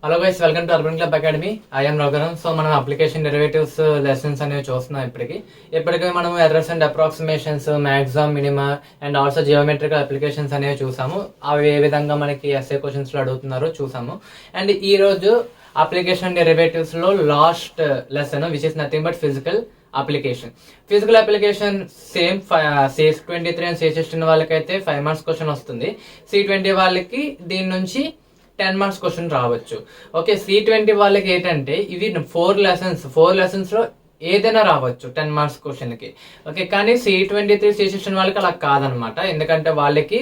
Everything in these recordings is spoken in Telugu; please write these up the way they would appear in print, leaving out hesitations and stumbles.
Hello guys, welcome to urban club academy. I'm Raghuram. So మనం అప్లికేషన్ డెరివేటివ్స్ లెసన్స్ అనేవి చూస్తున్నాం. ఇప్పటికీ మనం errors and approximations, maximum, minima and also geometrical applications అనేవి చూసాము. అవి ఏ విధంగా మనకి ఎస్ఏ క్వశ్చన్స్ లో అడుగుతున్నారో చూసాము. అండ్ ఈ రోజు అప్లికేషన్ డెరివేటివ్స్ లో last lesson which is nothing but physical application same C23 and C16 వాళ్ళకైతే 5 మార్క్స్ క్వశ్చన్ వస్తుంది. C20 వాళ్ళకి దీని నుంచి 10 మార్క్స్ క్వశ్చన్ రావచ్చు. ఓకే, C20 వాళ్ళకి ఏంటంటే ఇవి 4 లెసన్స్ లో ఏదైనా రావచ్చు 10 మార్క్స్ క్వశ్చన్ కి. ఓకే, కానీ C23 C16 వాళ్ళకి అలా కాదనమాట. ఎందుకంటే వాళ్ళకి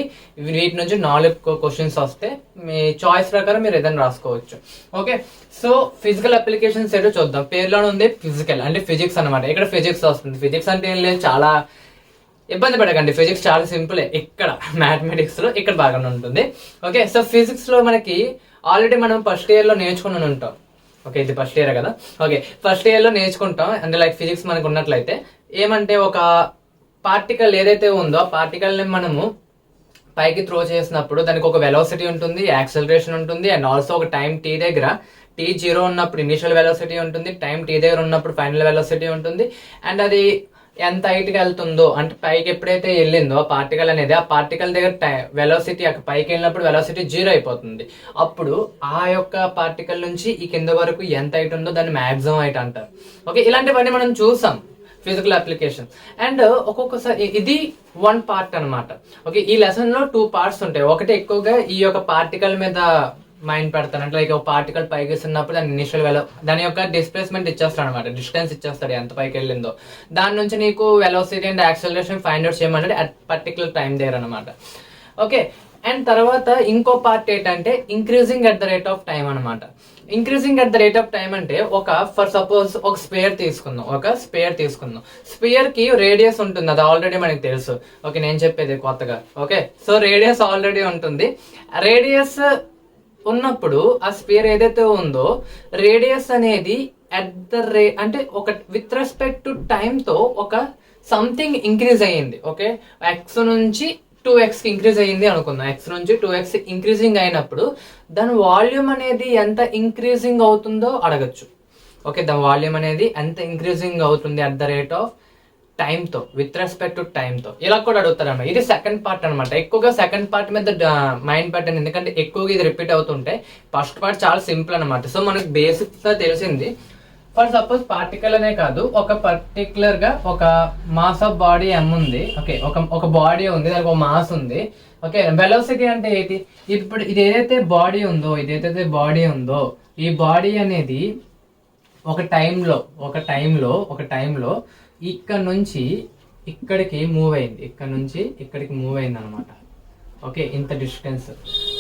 వీటి నుంచి 4 క్వశ్చన్స్ వస్తే మీ చాయిస్ ప్రకారం మీరు ఏదైనా రాసుకోవచ్చు. ఓకే, సో ఫిజికల్ అప్లికేషన్స్ ఏదో చూద్దాం. పేరులోనే ఉంది ఫిజికల్ అంటే ఫిజిక్స్ అనమాట. ఇక్కడ ఫిజిక్స్ వస్తుంది. ఫిజిక్స్ అంటే ఏం లేదు, చాలా ఇబ్బంది పడకండి. ఫిజిక్స్ చాలా సింపులే. ఇక్కడ మ్యాథమెటిక్స్ లో ఇక్కడ బాగానే ఉంటుంది. ఓకే, సో ఫిజిక్స్ లో మనకి ఆల్రెడీ మనం ఫస్ట్ ఇయర్ లో నేర్చుకుని ఉంటాం. ఓకే, ఇది ఫస్ట్ ఇయర్ కదా. ఓకే, ఫస్ట్ ఇయర్ లో నేర్చుకుంటాం. అంటే లైక్ ఫిజిక్స్ మనకు ఉన్నట్లయితే ఏమంటే ఒక పార్టికల్ ఏదైతే ఉందో ఆ పార్టికల్ ని మనము పైకి త్రో చేసినప్పుడు దానికి ఒక వెలాసిటీ ఉంటుంది, యాక్సలరేషన్ ఉంటుంది, అండ్ ఆల్సో ఒక టైం టీ దగ్గర T0 ఉన్నప్పుడు ఇనిషియల్ వెలాసిటీ ఉంటుంది, టైం T దగ్గర ఉన్నప్పుడు ఫైనల్ వెలాసిటీ ఉంటుంది. అండ్ అది ఎంత హైట్కి వెళ్తుందో అంటే పైకి ఎప్పుడైతే వెళ్ళిందో ఆ పార్టికల్ అనేది, ఆ పార్టికల్ దగ్గర వెలాసిటీ పైకి వెళ్ళినప్పుడు వెలాసిటీ 0 అయిపోతుంది. అప్పుడు ఆ యొక్క పార్టికల్ నుంచి ఈ కింద వరకు ఎంత హైట్ ఉందో దాన్ని మ్యాక్సిమం హైట్ అంటారు. ఓకే, ఇలాంటివన్నీ మనం చూసాం ఫిజికల్ అప్లికేషన్. అండ్ ఒక్కొక్కసారి ఇది 1 పార్ట్ అనమాట. ఓకే, ఈ లెసన్ లో 2 పార్ట్స్ ఉంటాయి. ఒకటి ఎక్కువగా ఈ యొక్క పార్టికల్ మీద మైండ్ పెడతాను. అంటే లైక్ ఒక పార్టికల్ పైకి ఇస్తున్నప్పుడు దాని ఇనిషియల్ దాని యొక్క డిస్ప్లేస్మెంట్ ఇచ్చేస్తాడు అనమాట. డిస్టెన్స్ ఇచ్చేస్తాడు ఎంత పైకి వెళ్ళిందో. దాని నుంచి నీకు velocity and acceleration find out చేయమంటే అట్ పర్టికులర్ టైం దగ్గర అనమాట. ఓకే, అండ్ తర్వాత ఇంకో పార్ట్ ఏంటంటే increasing at the rate of time అనమాట. Increasing at the rate of time అంటే ఫర్ సపోజ్ ఒక స్పేర్ తీసుకుందాం. స్పియర్ కి రేడియస్ ఉంటుంది, అది ఆల్రెడీ మనకి తెలుసు. ఓకే, నేను చెప్పేది కొత్తగా. ఓకే, సో రేడియస్ ఆల్రెడీ ఉంటుంది. రేడియస్ ఉన్నప్పుడు ఆ స్పియర్ ఏదైతే ఉందో రేడియస్ అనేది అంటే ఒక విత్ రెస్పెక్ట్ టు టైమ్ తో ఒక సంథింగ్ ఇంక్రీజ్ అయ్యింది. ఓకే, x నుంచి 2x కి ఇంక్రీజ్ అయ్యింది అనుకుందాం. x నుంచి 2x ఇంక్రీజింగ్ అయినప్పుడు దాని వాల్యూమ్ అనేది ఎంత ఇంక్రీజింగ్ అవుతుందో అడగచ్చు. ఓకే, దాని వాల్యూమ్ అనేది ఎంత ఇంక్రీజింగ్ అవుతుంది at the rate of time తో, విత్ రెస్పెక్ట్ టు టైమ్ తో. ఇలా కూడా అడుగుతారన్నమాట. ఇది సెకండ్ పార్ట్ అనమాట. ఎక్కువగా సెకండ్ పార్ట్ మీద మైండ్ పెట్టండి, ఎందుకంటే ఎక్కువగా ఇది రిపీట్ అవుతుంటే. ఫస్ట్ పార్ట్ చాలా సింపుల్ అనమాట. సో మనకు బేసిక్స్ గా తెలిసింది. ఫర్ సపోజ్ పార్టికల్ అనే కాదు, ఒక పర్టికులర్ గా ఒక మాస్ ఆఫ్ బాడీ M ఉంది. ఓకే, ఒక బాడీ ఉంది, దానికి ఒక మాస్ ఉంది. ఓకే, వెలాసిటీ అంటే ఏంటి? ఇప్పుడు ఇది ఏదైతే బాడీ ఉందో ఈ బాడీ అనేది ఒక టైంలో ఇక్కడ నుంచి ఇక్కడికి మూవ్ అయింది అనమాట. ఓకే, ఇంత డిస్టెన్స్.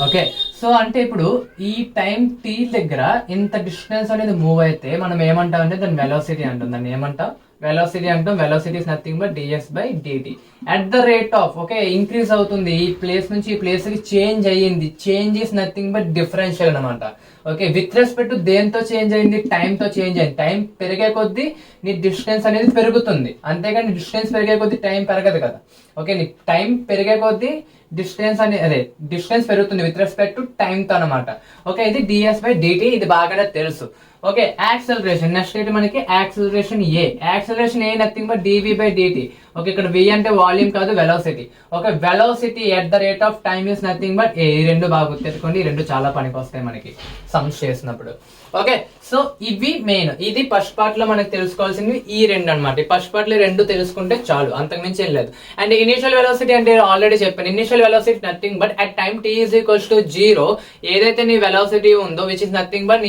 ఓకే, సో అంటే ఇప్పుడు ఈ టైం T దగ్గర ఇంత డిస్టెన్స్ అనేది మూవ్ అయితే మనం ఏమంటాం అంటే దాన్ని వెలాసిటీ అంటాం. దాన్ని ఏమంటాం? వెలాసిటీ అంటాం. Velocity is nothing but ds/dt at the rate of. Okay, increase అవుతుంది. ఈ ప్లేస్ నుంచి ఈ ప్లేస్ కి చేంజ్ అయ్యింది. Change is nothing but differential అనమాట. ఓకే, విత్ రెస్పెక్ట్ టు దేంతో చేంజ్ అయింది? టైం తో చేంజ్ అయింది. టైం పెరిగే కొద్దీ నీ డిస్టెన్స్ అనేది పెరుగుతుంది, అంతేగాని డిస్టెన్స్ పెరిగే కొద్దీ టైం పెరగదు కదా. ఓకే, నీ టైం పెరిగే కొద్దీ డిస్టెన్స్ పెరుగుతుంది విత్ రెస్పెక్ట్ టు టైం తో అనమాట. ఓకే, ఇది ds/dt. ఇది బాగానే తెలుసు. Okay, acceleration. నెక్స్ట్ ఏంటి మనకి? Acceleration A nothing but dv/dt. Okay, ఇక్కడ v అంటే వాల్యూమ్ కాదు, velocity. Okay, velocity at the rate of time is nothing but ఈ రెండు బాగా గుర్తెట్టుకోండి. ఈ రెండు చాలా పనికి వస్తాయి మనకి సమ్స్ చేసినప్పుడు. ఓకే, సో ఇవి మెయిన్. ఇది ఫస్ట్ పార్ట్ లో మనకి తెలుసుకోవాల్సింది ఈ రెండు అనమాట. ఫస్ట్ పార్ట్ లో రెండు తెలుసుకుంటే చాలు, అంతకుమించి ఏం లేదు. అండ్ ఇనిషియల్ వెలాసిటీ అంటే ఆల్రెడీ చెప్పాను. Initial velocity nothing but at time t is equals to 0 ఏదైతే నీ వెలాసిటీ ఉందో which is nothing but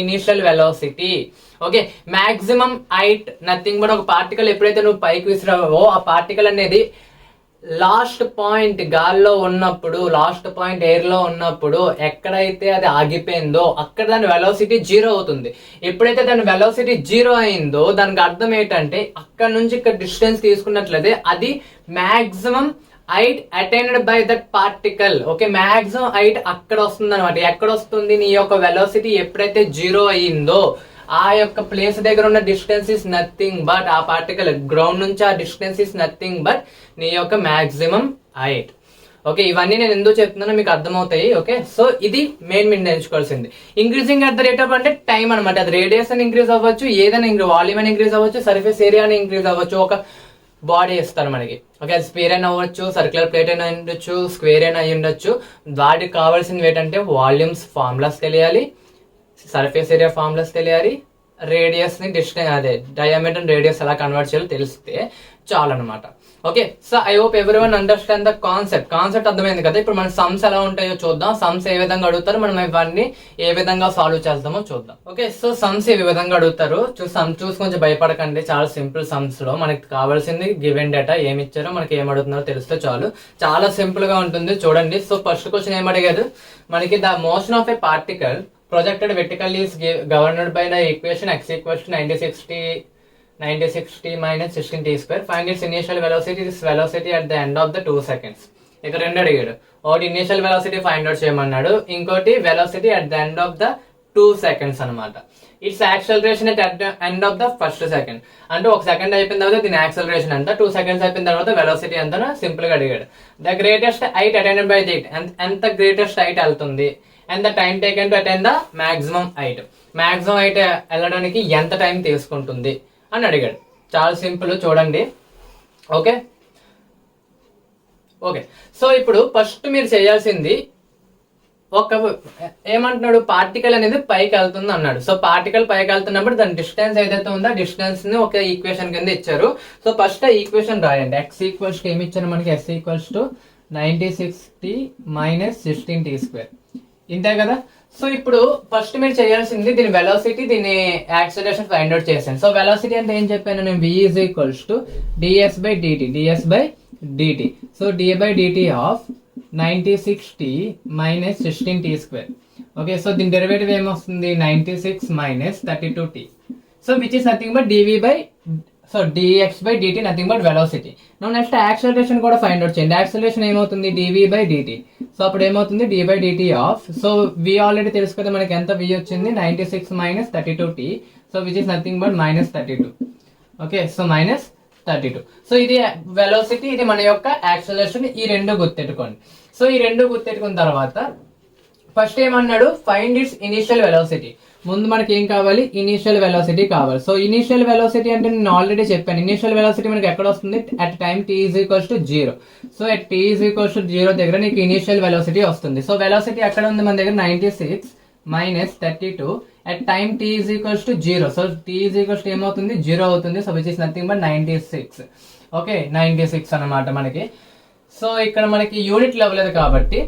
initial velocity. Okay, maximum height nothing but ఒక పార్టికల్ ఎప్పుడైతే నువ్వు పైకి విసిరావో ఆ పార్టికల్ అనేది లాస్ట్ పాయింట్ గాల్లో ఉన్నప్పుడు, లాస్ట్ పాయింట్ ఎయిర్ లో ఉన్నప్పుడు ఎక్కడైతే అది ఆగిపోయిందో అక్కడ దాని వెలాసిటీ 0 అవుతుంది. ఎప్పుడైతే దాని వెలాసిటీ 0 అయిందో దానికి అర్థం ఏంటంటే అక్కడ నుంచి ఇక్కడ డిస్టెన్స్ తీసుకున్నట్లయితే అది maximum height attained by that particle. Okay, maximum height అక్కడ వస్తుంది అనమాట. ఎక్కడ వస్తుంది? నీ యొక్క వెలాసిటీ ఎప్పుడైతే 0 అయ్యిందో ఆ యొక్క ప్లేస్ దగ్గర ఉన్న డిస్టెన్స్ ఇస్ నథింగ్ బట్, ఆ పార్టికల్ గ్రౌండ్ నుంచి ఆ డిస్టెన్స్ ఇస్ నథింగ్ బట్ నీ యొక్క మాక్సిమం హైట్. ఓకే, ఇవన్నీ నేను ఎందుకు చెప్తున్నానో మీకు అర్థమవుతాయి. ఓకే, సో ఇది మెయిన్ నేర్చుకోవాల్సింది. Increasing at the rate of అంటే టైం అనమాట. అది రేడియస్ అని ఇంక్రీజ్ అవ్వచ్చు, ఏదైనా వాల్యూమ్ అని ఇంక్రీజ్ అవ్వచ్చు, సర్ఫేస్ ఏరియా అని ఇంక్రీజ్ అవ్వచ్చు. ఒక బాడీ ఇస్తారు మనకి, ఓకే, అది స్పేర్ అయినా అవ్వచ్చు, సర్క్యులర్ ప్లేట్ అయినా ఉండొచ్చు, స్క్వేర్ అయినా అయి ఉండొచ్చు. వాటికి కావాల్సినవి ఏంటంటే వాల్యూమ్స్ ఫార్ములాస్ తెలియాలి, సర్ఫేస్ ఏరియా ఫార్ములాస్ తెలియాలి, రేడియస్ ని డిస్టెన్స్ అదే డయామీటర్ రేడియస్ ఎలా కన్వర్ట్ చేయాలో తెలిస్తే చాలు అనమాట. Okay, so I hope every one understand the concept అర్థమైంది కదా. ఇప్పుడు మన సమ్స్ ఎలా ఉంటాయో చూద్దాం. సమ్స్ ఏ విధంగా అడుగుతారు, మనం ఇవన్నీ ఏ విధంగా సాల్వ్ చేద్దామో చూద్దాం. ఓకే, సో సమ్స్ ఏ విధంగా అడుగుతారు చూసి కొంచెం భయపడకండి. చాలా సింపుల్ సమ్స్ లో మనకి కావాల్సింది గివెన్ డేటా ఏమి ఇచ్చారో మనకి ఏం అడుగుతున్నారో తెలిస్తే చాలు. చాలా సింపుల్ గా ఉంటుంది చూడండి. సో ఫస్ట్ క్వశ్చన్ ఏం అడిగారు మనకి, the motion of A particle projected vertically is governed by the equation x equals to 9060 minus 16t square. Find its initial velocity. This velocity at the end of the 2 seconds. ఇక్కడ రెండు అడిగాడు. ఒకటి ఇనిషియల్ వెలాసిటీ ఫైండ్ అవుట్ చేయమన్నాడు, ఇంకోటి velocity at the end of the 2 seconds అనమాట. It's acceleration at the end of the first second. అంటే ఒక సెకండ్ అయిపోయిన తర్వాత దీని యాక్సలరేషన్ ఎంత, 2 seconds అయిపోయిన తర్వాత వెలాసిటీ ఎంత సింపుల్ గా అడిగాడు. The greatest height attained by the ఎంత గ్రేటెస్ట్ హైట్ వెళ్తుంది, and the time taken to attain the maximum height. Maximum height వెళ్ళడానికి ఎంత టైం తీసుకుంటుంది అని అడిగాడు. చాలా సింపుల్ చూడండి. ఓకే ఓకే, సో ఇప్పుడు ఫస్ట్ మీరు చేయాల్సింది ఏమంటున్నాడు, పార్టికల్ అనేది పైకి వెళ్తుంది అన్నాడు. సో పార్టికల్ పైకి వెళ్తున్నప్పుడు దాని డిస్టెన్స్ ఏదైతే ఉందో డిస్టెన్స్ ని ఒక ఈక్వేషన్ కింద ఇచ్చారు. సో ఫస్ట్ ఆ ఈక్వేషన్ రాయండి. ఎక్స్ ఈక్వల్స్ టు ఏమి ఇచ్చారు మనకి, S equals to 9060 minus 16t square. ఇంతే కదా. సో ఇప్పుడు ఫస్ట్ మీరు చేయాల్సింది దీని వెలాసిటీ, దీని యాక్సిలరేషన్ ఫైండ్ అవుట్ చేశాను. సో వెలాసిటీ అంటే ఏం చెప్పాను నేను, v is equals to ds by dt. So d by dt of 9060 minus 16t square. Okay, so దీని డెరివేటివ్ ఏమొస్తుంది, 96 minus 32t. So which is nothing but dv by dx by dt nothing but velocity. Next acceleration కూడా ఫైండ్ అవుట్ చేయండి. యాక్సిలరేషన్ ఏమవుతుంది, dv by dt. సో అప్పుడు ఏమవుతుంది, d by dt of, so v already తెలుసు కదా మనకి ఎంత, v వచ్చింది 96 minus 32t. So which is nothing but -32. Okay, so -32. So ఇది వెలాసిటీ, ఇది మన యొక్క యాక్సిలరేషన్. ఈ రెండు గుర్తెట్టుకోండి. సో ఈ రెండు గుర్తెట్టుకున్న తర్వాత ఫస్ట్ ఏమన్నాడు, ఫైండ్ ఇట్స్ ఇనిషియల్ వెలాసిటీ. ముందు మనకి ఏం కావాలి, ఇనిషియల్ వెలాసిటీ కావాలి. సో ఇనిషియల్ వెలాసిటీ అంటే నేను ఆల్రెడీ చెప్పాను, ఇనిషియల్ వెలాసిటీ మనకి ఎక్కడ వస్తుంది, at time t is equals to 0. So at t is equals to 0 దగ్గర నీకు ఇనిషియల్ వెలాసిటీ వస్తుంది. సో వెలాసిటీ ఎక్కడ ఉంది మన దగ్గర, 96 minus 32 at time t is equals to 0. So t is equals to ఏమవుతుంది, 0 అవుతుంది. So which is nothing but 96. Okay, 96 అన్నమాట మనకి. సో ఇక్కడ మనకి యూనిట్ లెవెల్ అది కాబట్టి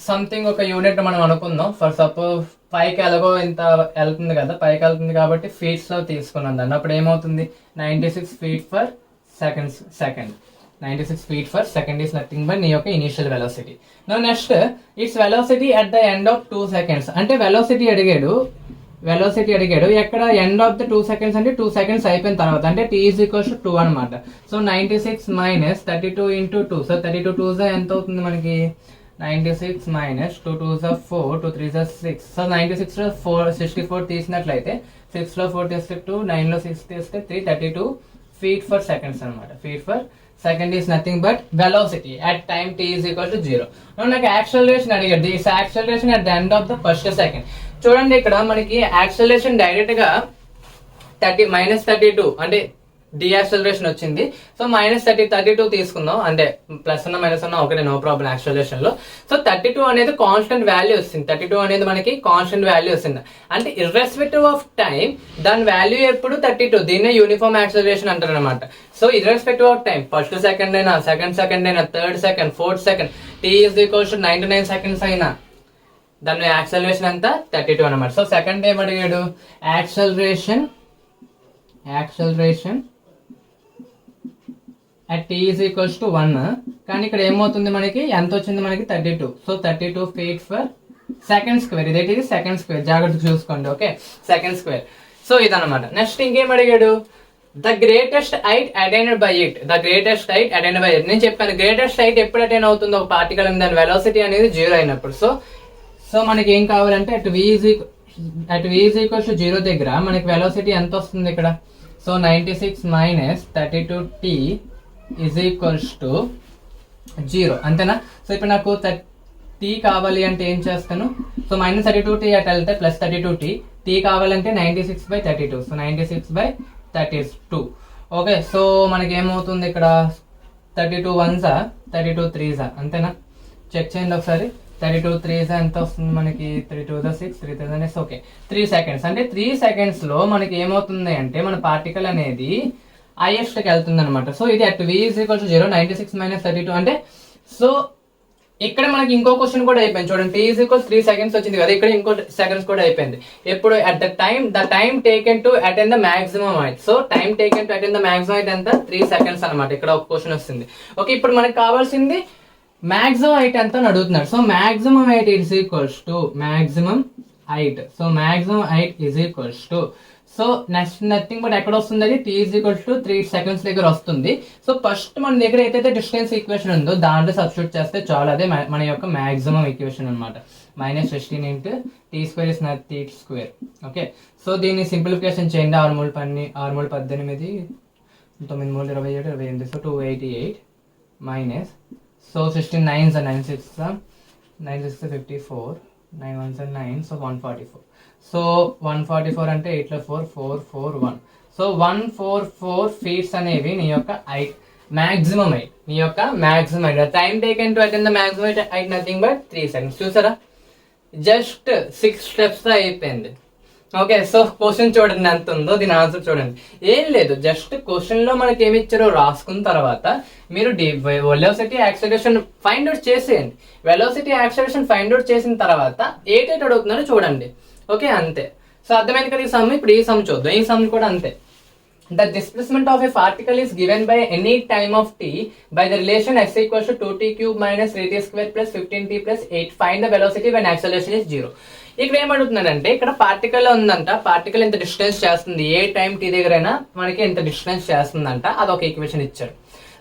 సంథింగ్ ఒక యూనిట్ మనం అనుకుందాం. ఫర్ సపోజ్ పైకి ఎలాగో ఇంత వెళ్తుంది కదా, పైకి వెళ్తుంది కాబట్టి ఫీట్స్ లో తీసుకున్నాం దాన్ని. అప్పుడు ఏమవుతుంది, 96 feet per second. 96 feet per second is nothing but నీ యొక్క initial velocity. Next it's velocity at the end of 2 seconds. అంటే వెలాసిటీ అడిగాడు ఎక్కడ, ఎండ్ ఆఫ్ ద 2 seconds అంటే 2 seconds అయిపోయిన తర్వాత, అంటే t is equals to 2 అనమాట. So 96 minus 32 into 2. So 32 2s ఎంత అవుతుంది మనకి, 96 minus 2 2s 4, 2 3s 6. సో 96 లో 64 తీసినట్లయితే 6 లో 4 తీస్తే 2, 9 లో 6 తీస్తే 3, 32 feet per seconds అనమాట. feet per second is nothing but velocity at time t is equal to 0. నాకు యాక్సలరేషన్ అడిగాడు. This acceleration at the end of the first second. చూడండి ఇక్కడ మనకి యాక్సలరేషన్ డైరెక్ట్ గా -32 అంటే డియాక్సలరేషన్ వచ్చింది. సో -32 తీసుకుందాం, అంటే ప్లస్ ఉన్న మైనస్ ఉన్న ఒకటే, నో ప్రాబ్లం యాక్సలరేషన్ లో. సో 32 అనేది కాన్స్టెంట్ వాల్యూ వస్తుంది. 32 అనేది మనకి కాన్స్టెంట్ వాల్యూ వస్తుంది. అంటే ఇర్రెస్పెక్టివ్ ఆఫ్ టైం దాని వాల్యూ ఎప్పుడు 32. దీన్నే యూనిఫామ్ యాక్సలరేషన్ అంటారు అనమాట. So irrespective of time, first second అయినా, సెకండ్ అయినా, third second, fourth second, t is equals to 99 seconds అయినా దాని యాక్సలరేషన్ అంతా 32 అనమాట. సో సెకండ్ ఏం అడిగాడు, acceleration at t is equals to 1. కానీ ఇక్కడ ఏమవుతుంది మనకి, ఎంత వచ్చింది మనకి 32. So 32 feet per second square. ఇదేంటి, సెకండ్ స్క్వేర్, జాగ్రత్తగా చూసుకోండి. Okay, second square. సో ఇదన్నమాట. నెక్స్ట్ ఇంకేం అడిగాడు, the greatest height attained by it. నేను చెప్పాను గ్రేటెస్ట్ హైట్ ఎప్పుడు అటైన్ అవుతుందో ఒక పార్టికల్ దాని వెలాసిటీ అనేది 0 అయినప్పుడు. సో మనకి ఏం కావాలంటే at v is equals to 0 దగ్గర మనకి వెలాసిటీ ఎంత వస్తుంది ఇక్కడ. So 96 minus 32t is equals to 0 అంతేనా. సో ఇప్పుడు నాకు t కావాలి అంటే ఏం చేస్తాను, సో -32t అటు వెళ్తే +32t, t కావాలంటే 96/32, సో 96/32. ఓకే, సో మనకి ఏమవుతుంది ఇక్కడ 32 1s 32 3s అంతేనా. చెక్ చేయండి ఒకసారి, 32 3s ఎంత వస్తుంది మనకి, 3 2 6 3 3 ఓకే 3 seconds. అంటే 3 seconds లో మనకి ఏమవుతుంది అంటే మన పార్టికల్ అనేది highest కి వెళ్తుంది అనమాట. సో ఇది అట్ v = 0, 96 - 32 అంటే, సో ఇక్కడ మనకి ఇంకో క్వశ్చన్ కూడా అయిపోయింది చూడండి, t = 3 seconds వచ్చింది కదా, ఇక్కడ ఇంకో సెకండ్స్ కూడా అయిపోయింది. ఎప్పుడు at the time taken to attend the maximum height. So time taken to attend the maximum height ఎంత, 3 seconds అనమాట. ఇక్కడ ఒక క్వశ్చన్ వస్తుంది. ఓకే, ఇప్పుడు మనకి కావాల్సింది మాక్సిమం హైట్ ఎంత అని అడుగుతున్నారు. So maximum height is equals to maximum height. So maximum height is equals to, so next nothing but ఎక్కడ వస్తుంది, అది t = 3 seconds దగ్గర వస్తుంది. సో ఫస్ట్ మన దగ్గర ఏదైతే డిస్టెన్స్ ఈక్వేషన్ ఉందో దాంట్లో సబ్స్టిట్యూట్ చేస్తే చాలు, అదే మన యొక్క మాక్సిమం ఈక్వేషన్ అనమాట. -15 × t² = t². ఓకే, సో దీన్ని సింప్లిఫికేషన్ చేయండి. 6 3 18, 9 3 27 28, so 288 minus, so 16 9s 9 6 9 6 54, 9 1s 9, so 144. So 144 అంటే 8 4 4 4 1. సో 144 ఫీట్స్ అనేవి నీ యొక్క హైట్, మాక్సిమం హైట్, నీ యొక్క maximum height. Time taken to attend the maximum height nothing but 3 seconds. చూసారా, జస్ట్ 6 steps అయిపోయింది. ఓకే, సో క్వశ్చన్ చూడండి ఎంత ఉందో, దీని ఆన్సర్ చూడండి. ఏం లేదు, జస్ట్ క్వశ్చన్ లో మనకి ఏమి ఇచ్చారో రాసుకున్న తర్వాత మీరు వెలాసిటీ యాక్సలరేషన్ ఫైండ్ అవుట్ చేసేయండి. వెలాసిటీ యాక్సలరేషన్ ఫైండ్ అవుట్ చేసిన తర్వాత ఏటేట్ అడుగుతున్నారో చూడండి. ఓకే, అంతే. సో అర్థమైంది కదా ఈ సమ్. ఇప్పుడు ఈ సమ్ చూద్దాం. ఈ సమ్ కూడా అంతే. The displacement of a particle is given by any time of t by the relation s = 2t³ - 3t² + 15t + 8. Find the velocity when acceleration is 0. ఇక్కడ ఏమడుగుతున్నాడంటే, ఇక్కడ పార్టికల్ ఉందంట, పార్టికల్ ఎంత డిస్టెన్స్ చేస్తుంది, ఏ టైం t దగ్గరైనా మనకి ఎంత డిస్టెన్స్ చేస్తుందంట, అదొక ఈక్వేషన్ ఇచ్చాడు.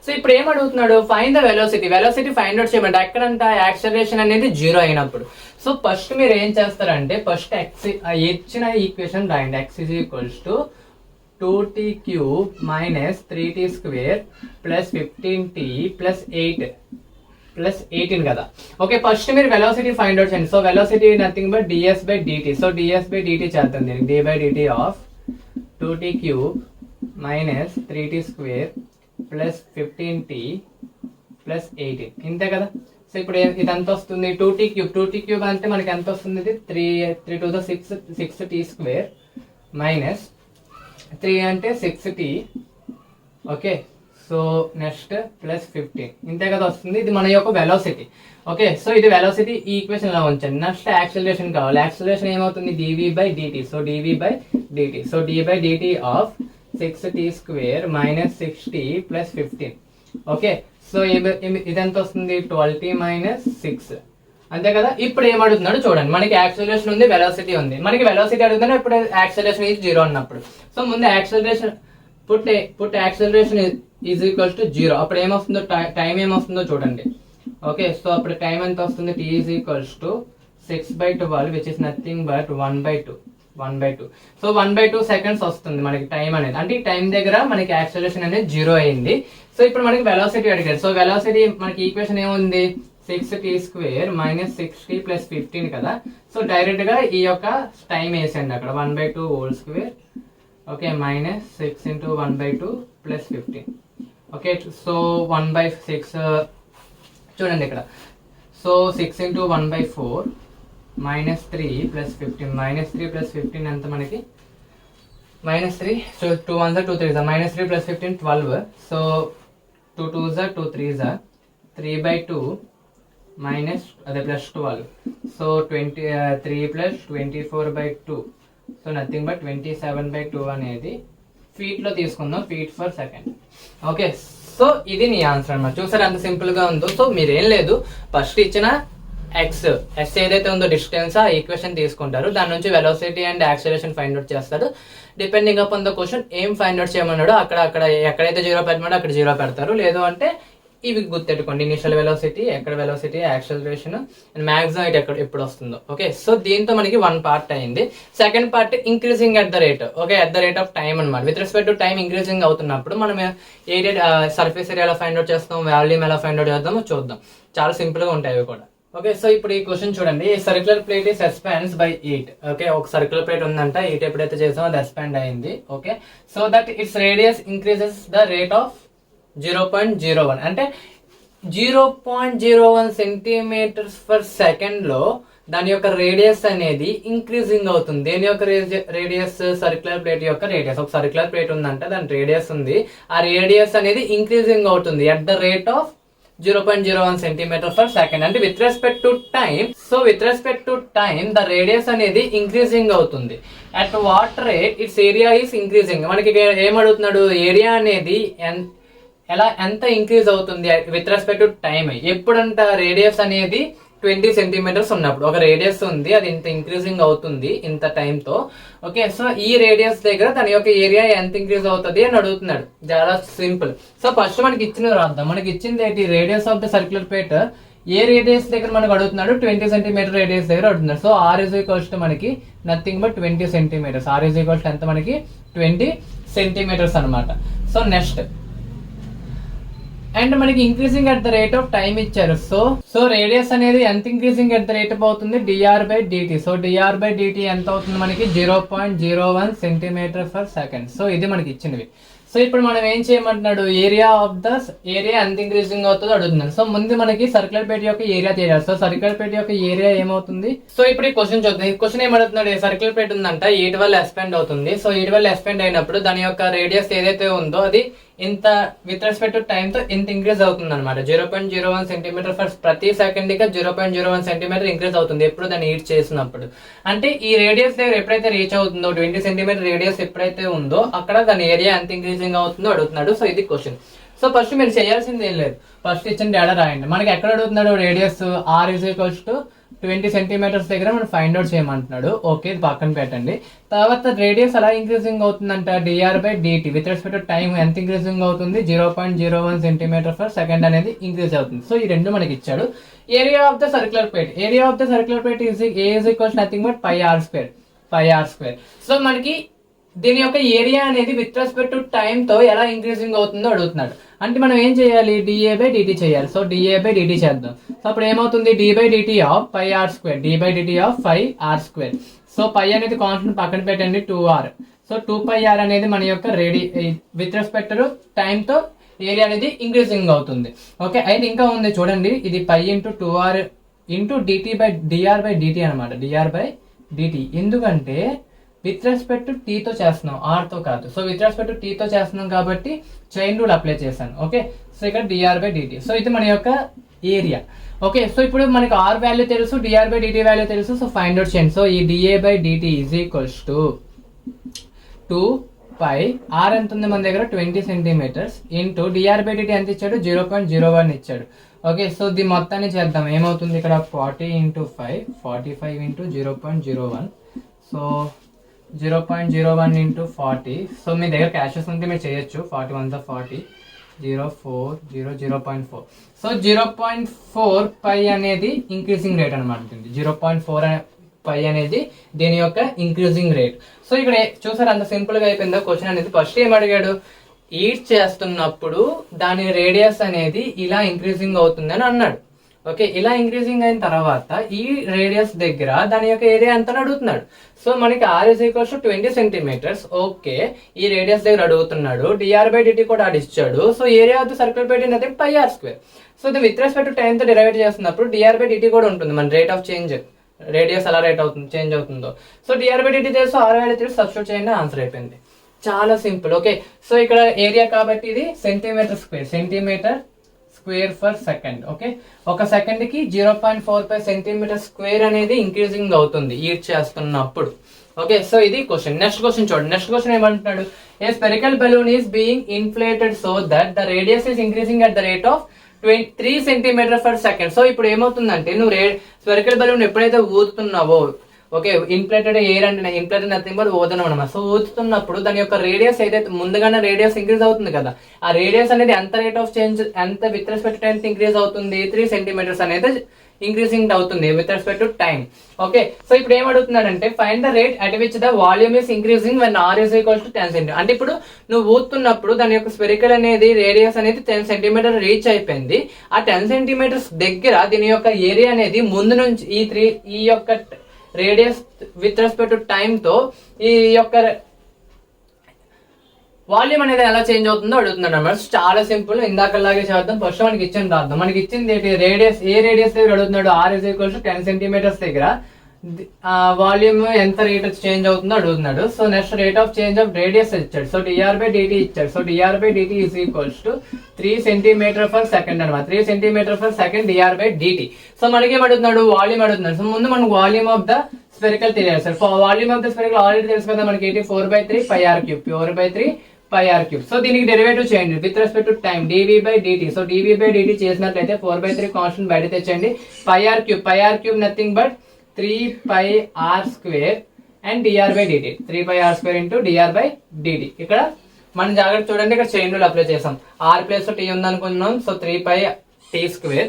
సో ఇప్పుడు ఏమడుగుతున్నాడు, find the velocity. Velocity find out చేయమంటే ఎక్కడంట, యాక్సలరేషన్ అనేది 0 అయినప్పుడు. సో ఫస్ట్ మీరు ఏం చేస్తారంటే, ఫస్ట్ ఇచ్చిన ఈక్వేషన్ రాయండి. x = 2t³ - 3t² + 15t + 8 + 18 కదా. ఓకే, ఫస్ట్ మీరు వెలాసిటీ ఫైండ్ అవుట్ చేయండి. So velocity nothing but ds/dt. So ds/dt చేద్దాం దీనికి, d/dt of 2t³ - 3t² + 15t + 18 ఇంతే కదా. సో ఇప్పుడు ఇది ఎంత వస్తుంది, 2t³ అంటే మనకి ఎంత వస్తుంది, ఇది 3 2 6t² మైనస్ 3 అంటే 6t. Okay, so next plus 15 ఇంతే కదా వస్తుంది. ఇది మన యొక్క వెలాసిటీ. ఓకే, సో ఇది వెలాసిటీ ఈ ఈక్వేషన్ లో ఉంచండి. నెక్స్ట్ యాక్సిలరేషన్ కావాలి. యాక్సిలరేషన్ ఏమవుతుంది, dv/dt. So dv/dt, so d/dt of 6t² - 6t + 15. Okay, so ఇది ఎంత వస్తుంది, 12t - 6 అంతే కదా. ఇప్పుడు ఏమడుగుతున్నాడు చూడండి, మనకి యాక్సిలరేషన్ ఉంది, వెలాసిటీ ఉంది. మనకి వెలాసిటీ అడుగుతున్నా, ఇప్పుడు యాక్సిలరేషన్ ఈజ్ 0 అన్నప్పుడు. సో ముందు acceleration put acceleration is equals to 0. అప్పుడు ఏమొస్తుందో, టైం ఏమొస్తుందో చూడండి. ఓకే, సో అప్పుడు టైం ఎంత వస్తుంది, t = 6/12 which is nothing but 1/2. So 1/2 seconds వస్తుంది మనకి టైం అనేది. అంటే ఈ టైం దగ్గర మనకి యాక్సిలరేషన్ అనేది 0 అయింది. సో ఇప్పుడు మనకి వెలాసిటీ అడిగారు. సో వెలాసిటీ మనకి ఈక్వేషన్ ఏముంది, 6t² - 6t + 15 కదా. సో డైరెక్ట్ గా ఈ యొక్క టైం వేసండి అక్కడ, 1/2² ఓకే మైనస్ 6 × 1/2 + 15. ఓకే, సో 1/6 చూడండి ఇక్కడ. సో 6 × 1/4 -3 + 15, -3 + 15 ఎంత మనకి, -3. So 2 1s 2 3s, -3 + 15 12. So 2 2s 2 3s, 3/2 minus అదే +12. సో 3 + 24/2. సో నథింగ్ బట్ 27/2 అనేది ఫీట్ లో తీసుకుందాం, feet/second. ఓకే, సో ఇది నీ ఆన్సర్ అన్నమాట. చూసారు ఎంత సింపుల్ గా ఉందో. సో మీరేం లేదు, ఫస్ట్ ఇచ్చిన ఎస్ ఏదైతే ఉందో డిస్టెన్స్, ఆ ఈక్వేషన్ తీసుకుంటారు, దాని నుంచి velocity and acceleration find out చేస్తారు. డిపెండింగ్ అపాన్ ద క్వశ్చన్ ఏం ఫైండ్ అవుట్ చేయమన్నాడో అక్కడ ఎక్కడైతే 0 పెట్టమన్నాడో అక్కడ 0 పెడతారు. లేదు అంటే ఇవి గుర్తెట్టుకోండి, ఇనిషియల్ వెలాసిటీ, ఎక్కడ velocity, acceleration and maximum height ఎప్పుడు వస్తుందో. ఓకే, సో దీంతో మనకి 1 పార్ట్ అయింది. Second part increasing at the rate. Okay, at the rate of time అనమాట. With respect to time increasing అవుతున్నప్పుడు మనం సర్ఫేస్ ఏరియా ఎలా ఫైండ్ అవుట్ చేస్తాం, వాల్యూమ్ ఎలా ఫైండ్ అవుట్ చేద్దామో చూద్దాం. చాలా సింపుల్ గా ఉంటాయి అవి కూడా. ఓకే, సో ఇప్పుడు ఈ క్వశ్చన్ చూడండి. Circular plate is expands by 8. Okay, ఒక సర్క్యులర్ ప్లేట్ ఉందంట, 8 ఎప్పుడైతే చేసామో అది ఎక్స్పాండ్ అయింది. Okay, so that it's radius increases the rate of 0.01. అంటే 0.01 సెంటీమీటర్స్ పర్ సెకండ్ లో దాని యొక్క రేడియస్ అనేది ఇంక్రీజింగ్ అవుతుంది. దేని యొక్క రేడియస్? సర్క్యులర్ ప్లేట్ యొక్క రేడియస్. ఒక సర్క్యులర్ ప్లేట్ ఉందంటే దాని రేడియస్ ఉంది, ఆ రేడియస్ అనేది ఇంక్రీజింగ్ అవుతుంది at the rate of 0.01 centimeter per second. అంటే with respect to time, so with respect to time the radius అనేది ఇంక్రీజింగ్ అవుతుంది. At what rate its area is increasing. మనకి ఏమడుగుతున్నాడు? ఏరియా అనేది ఎంత ఇంక్రీజ్ అవుతుంది విత్ రెస్పెక్ట్ టు టైం. ఎప్పుడంట? రేడియస్ అనేది 20 సెంటీమీటర్స్ ఉన్నప్పుడు. ఒక రేడియస్ ఉంది, అది ఇంత ఇంక్రీజింగ్ అవుతుంది ఇంత టైంతో. ఓకే, సో ఈ రేడియస్ దగ్గర దాని యొక్క ఏరియా ఎంత ఇంక్రీజ్ అవుతుంది అని అడుగుతున్నాడు. చాలా సింపుల్. సో ఫస్ట్ మనకి ఇచ్చినది రాద్దాం. మనకి ఇచ్చింది ఏంటి? Radius of the circular plate. ఏ రేడియస్ దగ్గర మనకు అడుగుతున్నాడు? 20 సెంటీమీటర్ రేడియస్ దగ్గర అడుగుతున్నాడు. So r is equals to మనకి nothing but 20 centimeters. R is equals ఎంత మనకి? 20 సెంటీమీటర్స్ అనమాట. సో నెక్స్ట్, అండ్ మనకి increasing at the rate of time ఇచ్చారు. సో రేడియస్ అనేది ఎంత increasing at the rate of అవుతుంది? dr/dt. సో dr/dt ఎంత అవుతుంది మనకి? 0.01 సెంటీమీటర్ పర్ సెకండ్. సో ఇది మనకి ఇచ్చినవి. సో ఇప్పుడు మనం ఏం చేయమంటున్నాడు? ఏరియా ఎంత ఇంక్రీజింగ్ అవుతుందో అడుగుతున్నాడు. సో ముందు మనకి సర్క్యులర్ ప్లేట్ యొక్క ఏరియా తెలియాలి. సో సర్క్యులర్ ప్లేట్ యొక్క ఏరియా ఏమవుతుంది? సో ఇప్పుడు ఈ క్వశ్చన్ చూద్దాం. ఈ క్వశ్చన్ ఏమడుగుతున్నాడు? సర్క్యులర్ ప్లేట్ ఉందంట, 8 వల్ల ఎక్స్పాండ్ అవుతుంది. సో 8 వల్ల ఎక్స్పాండ్ అయినప్పుడు దాని యొక్క రేడియస్ ఏదైతే ఉందో అది ఇంత విత్ రెస్పెక్ట్ టు టైం తో ఇంత ఇంక్రీజ్ అవుతుంది అనమాట. 0.01 సెంటీమీటర్ ప్రతి సెకండ్ గా 0.01 సెంటీమీటర్ ఇంక్రీజ్ అవుతుంది ఎప్పుడు దాన్ని హీట్ చేసినప్పుడు. అంటే ఈ రేడియస్ దగ్గర ఎప్పుడైతే రీచ్ అవుతుందో 20 సెంటీమీటర్ రేడియస్ ఎప్పుడైతే ఉందో అక్కడ దాని ఏరియా ఎంత ఇంక్రీజింగ్ అవుతుందో అడుగుతున్నాడు. సో ఇది క్వశ్చన్. సో ఫస్ట్ మీరు చేయాల్సింది ఏం లేదు, ఫస్ట్ ఇచ్చిన డేటా రాయండి. మనకి ఎక్కడ అడుగుతున్నాడు? Radius r is equals to 20 centimeters దగ్గర మనం ఫైండ్ అవుట్ చేయమంటున్నాడు. ఓకే, ఇది పక్కన పెట్టండి. తర్వాత రేడియస్ ఎలా ఇంక్రీజింగ్ అవుతుందంట? dr/dt. With respect to time ఎంత ఇంక్రీజింగ్ అవుతుంది? 0.01 సెంటీమీటర్ పర్ సెకండ్ అనేది ఇంక్రీజ్ అవుతుంది. సో ఈ రెండు మనకి ఇచ్చాడు. Area of the circular plate. Area of the circular plate is equals nothing but πr². So మనకి దీని యొక్క ఏరియా అనేది విత్ రెస్పెక్ట్ టు టైం తో ఎలా ఇంక్రీజింగ్ అవుతుందో అడుగుతున్నాడు. అంటే మనం ఏం చేయాలి? dA/dt చేయాలి. సో dA/dt చేద్దాం. సో అప్పుడు ఏమవుతుంది? d/dt of πr². d/dt of 5r². So π అనేది కాన్స్టెంట్ పక్కన పెట్టండి, 2r. సో 2πr అనేది మన యొక్క విత్ రెస్పెక్ట్ టు టైం తో ఏరియా అనేది ఇంక్రీజింగ్ అవుతుంది. ఓకే, అయితే ఇంకా ఉంది చూడండి. ఇది π × 2r × dr/dt అనమాట. dr/dt ఎందుకంటే విత్ రెస్పెక్ట్ టు టీ తో చేస్తున్నాం, ఆర్ తో కాదు. So with respect to t తో చేస్తున్నాం కాబట్టి చైన్ రూల్ అప్లై చేశాను. ఓకే, సో ఇక్కడ dr/dt. సో ఇది మన యొక్క ఏరియా. ఓకే, సో ఇప్పుడు మనకి ఆర్ వాల్యూ తెలుసు, dr/dt వాల్యూ తెలుసు. సో ఫైండ్ అవుట్ చేయండి. సో ఈ dA/dt is equals to 2π, are ఎంత ఉంది మన దగ్గర? 20 సెంటీమీటర్స్ ఇంటూ dr/dt ఎంత ఇచ్చాడు? 0.01 ఇచ్చాడు. ఓకే, సో ఇది మొత్తాన్ని చేద్దాం. ఏమవుతుంది ఇక్కడ? 40 × 5, 45 × 0.01. సో 0.01 × 40. సో మీ దగ్గర క్యాషెస్ ఉంటే మీరు చేయొచ్చు. 41 × 40, 0.4. సో 0.4 π అనేది ఇంక్రీజింగ్ రేట్ అనమాట. 0.4 π అనేది దీని యొక్క ఇంక్రీజింగ్ రేట్. సో ఇక్కడ చూసారు అంత సింపుల్ గా అయిపోయిందా క్వశ్చన్ అనేది? ఫస్ట్ ఏం అడిగాడు? ఈట్ చేస్తున్నప్పుడు దాని రేడియస్ అనేది ఇలా ఇంక్రీజింగ్ అవుతుంది అని అన్నాడు. ఓకే, ఇలా ఇంక్రీజింగ్ అయిన తర్వాత ఈ రేడియస్ దగ్గర దాని యొక్క ఏరియా ఎంత అడుగుతున్నాడు. సో మనకి r is equals to 20 centimeters. Okay, ఈ రేడియస్ దగ్గర అడుగుతున్నాడు. dr/dt కూడా ఇచ్చాడు. So area of the circle plate అనేది πr². సో ఇది విత్ రెస్పెక్ట్ టు టైం తో డెరైవేట్ చేస్తున్నప్పుడు dr/dt కూడా ఉంటుంది. మన రేట్ ఆఫ్ చేంజ్, రేడియస్ ఎలా చేంజ్ అవుతుందో. సో dr/dt తెలుసు, r వాల్యూ తెలుసు, సబ్స్టిట్యూట్ చేయండి, ఆన్సర్ అయిపోయింది. చాలా సింపుల్. ఓకే, సో ఇక్కడ ఏరియా కాబట్టి ఇది centimeter square per second. Okay, ఒక సెకండ్ కి 0.45 సెంటీమీటర్ స్క్వేర్ అనేది ఇంక్రీజింగ్ అవుతుంది ఈట్ చేస్తున్నప్పుడు. ఓకే, సో ఇది క్వశ్చన్. నెక్స్ట్ క్వశ్చన్ చూడండి. నెక్స్ట్ క్వశ్చన్ ఏమంటున్నాడు? A spherical balloon is being inflated so that the radius is increasing at the rate of 3 centimeter per second. So ఇప్పుడు ఏమవుతుందంటే నువ్వు స్పెరికల్ బలూన్ ఎప్పుడైతే ఊదుతున్నావో ఓకే, ఇన్ఫ్లేటెడ్ ఎయిర్ అంటే ఇన్ఫ్లేటెడ్ నథింగ్ బట్ ఓదనం అనమాట. సో ఊదుతున్నప్పుడు దాని యొక్క రేడియస్ ఏదైతే ముందుగానే రేడియస్ ఇంక్రీజ్ అవుతుంది కదా, ఆ రేడియస్ అనేది ఎంత రేట్ ఆఫ్ చేంజ్ ఎంత విత్ రెస్పెక్ట్ టైం ఇంక్రీజ్ అవుతుంది, 3 సెంటీమీటర్స్ అనేది ఇంక్రీజింగ్ అవుతుంది with respect to time. Okay, so ఇప్పుడు ఏం అడుగుతున్నాడంటే find the rate at which the volume is increasing when r is equals to 10 centimeter. అంటే ఇప్పుడు నువ్వు ఊతున్నప్పుడు దాని యొక్క స్పెరికల్ అనేది రేడియస్ అనేది 10 సెంటీమీటర్ రీచ్ అయిపోయింది. ఆ 10 సెంటీమీటర్స్ దగ్గర దీని యొక్క ఏరియా అనేది ముందు నుంచి ఈ యొక్క radius with respect to time తో ఈ యొక్క వాల్యూమ్ అనేది ఎలా చేంజ్ అవుతుందో అడుగుతున్నాడు అన్నమాట. చాలా సింపుల్, ఇందాకలాగే చేద్దాం. ఫస్ట్ మనకి ఇచ్చింది రాద్దాం. మనకి ఇచ్చింది రేడియస్, ఏ రేడియస్ దగ్గర అడుగుతున్నాడు, r is equals to 10 centimeters దగ్గర వాల్యూమ్ ఎంత రేట్ చేంజ్ అవుతుందో అడుగుతున్నాడు. So next rate of change of radius ఇచ్చాడు. సో dr బై dt ఇచ్చాడు. So dr by dt is equals to 3 centimeter for second అనమాట. 3 centimeter for second dr by dt. So మనకి ఏం అడుగుతున్నాడు, వాల్యూమ్ అడుగుతున్నాడు. సో ముందు మనకు వాల్యూమ్ ఆఫ్ ద స్పెరికల్ తెలియాలి sir. Volume of the spherical already తెలుసు కదా మనకి, 4/3 πr cube, 4/3 πr cube. So దీనికి డెరివేటివ్ చేయండి with respect to time, dv by dt. So dv by dt చేసినట్లయితే 4/3 కాన్స్టెంట్ బయట తెచ్చండి. πr cube nothing but 3πr square and dr by dt, 3πr square into dr by dt. ఇక్కడ మనం జాగ్రత్త చూడండి, ఇక్కడ చైన్ రూల్ అప్లై చేసాం. r ప్లేస్ లో t ఉంది అనుకున్నాం. సో 3πt స్క్వేర్,